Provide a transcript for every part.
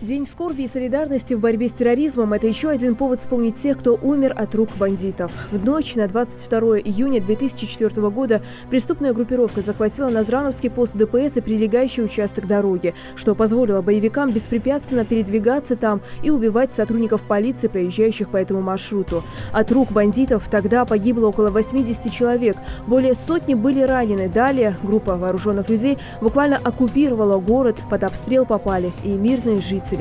День скорби и солидарности в борьбе с терроризмом – это еще один повод вспомнить тех, кто умер от рук бандитов. В ночь на 22 июня 2004 года преступная группировка захватила Назрановский пост ДПС и прилегающий участок дороги, что позволило боевикам беспрепятственно передвигаться там и убивать сотрудников полиции, проезжающих по этому маршруту. От рук бандитов тогда погибло около 80 человек, более сотни были ранены. Далее группа вооруженных людей буквально оккупировала город, под обстрел попали и мирные жители.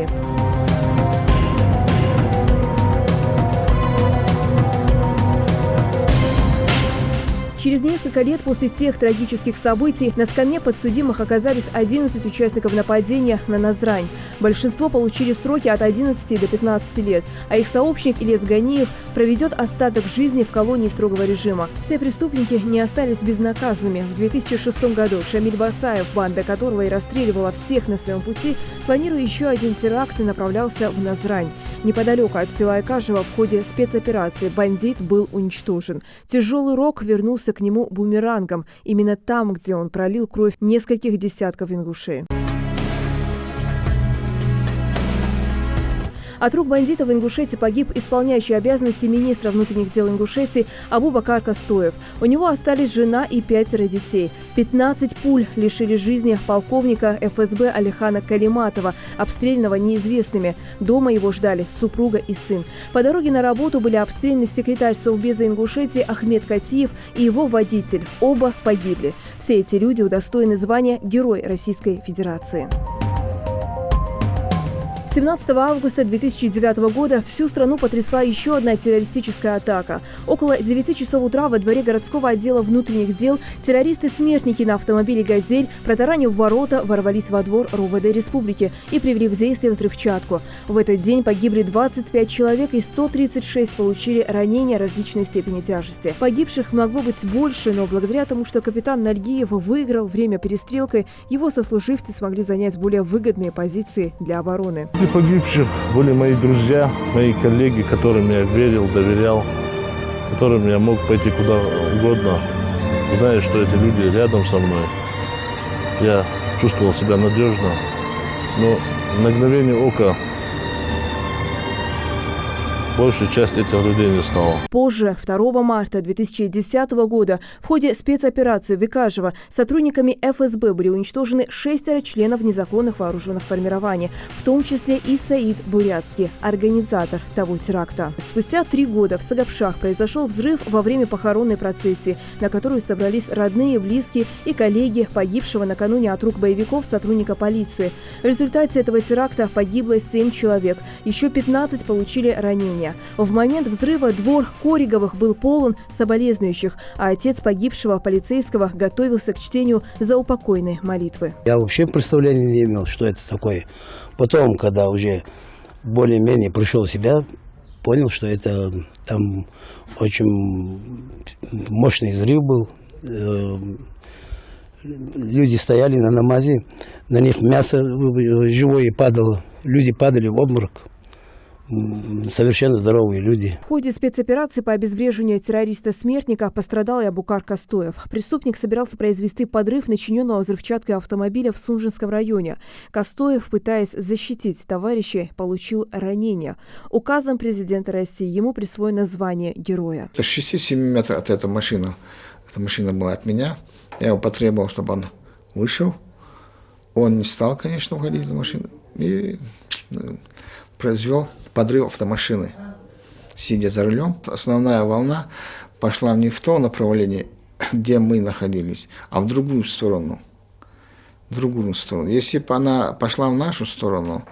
Через несколько лет после тех трагических событий на скамье подсудимых оказались 11 участников нападения на Назрань. Большинство получили сроки от 11 до 15 лет, а их сообщник Ильяс Ганиев проведет остаток жизни в колонии строгого режима. Все преступники не остались безнаказанными. В 2006 году Шамиль Басаев, банда которого и расстреливала всех на своем пути, планируя еще один теракт, и направлялся в Назрань. Неподалеку от села Айкажево в ходе спецоперации бандит был уничтожен. Тяжелый рок вернулся к нему бумерангом, именно там, где он пролил кровь нескольких десятков ингушей. От рук бандитов в Ингушетии погиб исполняющий обязанности министра внутренних дел Ингушетии Абубакар Кастоев. У него остались жена и 5 детей. 15 пуль лишили жизни полковника ФСБ Алихана Калиматова, обстрелянного неизвестными. Дома его ждали супруга и сын. По дороге на работу были обстреляны секретарь Совбеза Ингушетии Ахмед Катиев и его водитель. Оба погибли. Все эти люди удостоены звания Герой Российской Федерации. 17 августа 2009 года всю страну потрясла еще одна террористическая атака. Около 9 часов утра во дворе городского отдела внутренних дел террористы-смертники на автомобиле «Газель», протаранив ворота, ворвались во двор РОВД республики и привели в действие взрывчатку. В этот день погибли 25 человек и 136 получили ранения различной степени тяжести. Погибших могло быть больше, но благодаря тому, что капитан Нальгиев выиграл время перестрелкой, его сослуживцы смогли занять более выгодные позиции для обороны. Среди погибших были мои друзья, мои коллеги, которым я верил, доверял, которым я мог пойти куда угодно, зная, что эти люди рядом со мной. Я чувствовал себя надежно, но на мгновение ока большая часть этих людей не стала. Позже, 2 марта 2010 года, в ходе спецоперации в Айкажево сотрудниками ФСБ были уничтожены 6 членов незаконных вооруженных формирований, в том числе и Саид Бурятский, организатор того теракта. Спустя 3 года в Сагапшах произошел взрыв во время похоронной процессии, на которую собрались родные, близкие и коллеги погибшего накануне от рук боевиков сотрудника полиции. В результате этого теракта погибло 7 человек, еще 15 получили ранения. В момент взрыва двор Кориговых был полон соболезнующих, а отец погибшего полицейского готовился к чтению заупокойной молитвы. Я вообще представления не имел, что это такое. Потом, когда уже более-менее пришел в себя, понял, что это там очень мощный взрыв был. Люди стояли на намазе, на них мясо живое падало, люди падали в обморок. Совершенно здоровые люди. В ходе спецоперации по обезвреживанию террориста-смертника пострадал и Абубакар Кастоев. Преступник собирался произвести подрыв начиненного взрывчаткой автомобиля в Сунжинском районе. Кастоев, пытаясь защитить товарищей, получил ранение. Указом президента России ему присвоено звание Героя. 6-7 метров от этой машины. Эта машина была от меня. Я его потребовал, чтобы он вышел. Он не стал, конечно, уходить из машины. И произвел подрыв автомашины, сидя за рулем. Основная волна пошла не в то направление, где мы находились, а в другую сторону. Если бы она пошла в нашу сторону,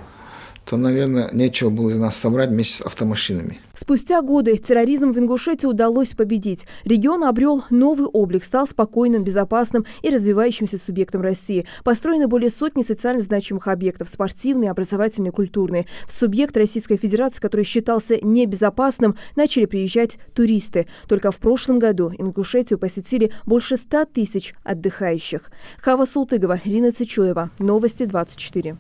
то, наверное, нечего было нас собрать вместе с автомашинами. Спустя годы терроризм в Ингушетии удалось победить. Регион обрел новый облик, стал спокойным, безопасным и развивающимся субъектом России. Построены более сотни социально значимых объектов – спортивные, образовательные, культурные. В субъект Российской Федерации, который считался небезопасным, начали приезжать туристы. Только в прошлом году Ингушетию посетили больше 100 тысяч отдыхающих. Хава Султыгова, Ирина Цичуева. Новости 24.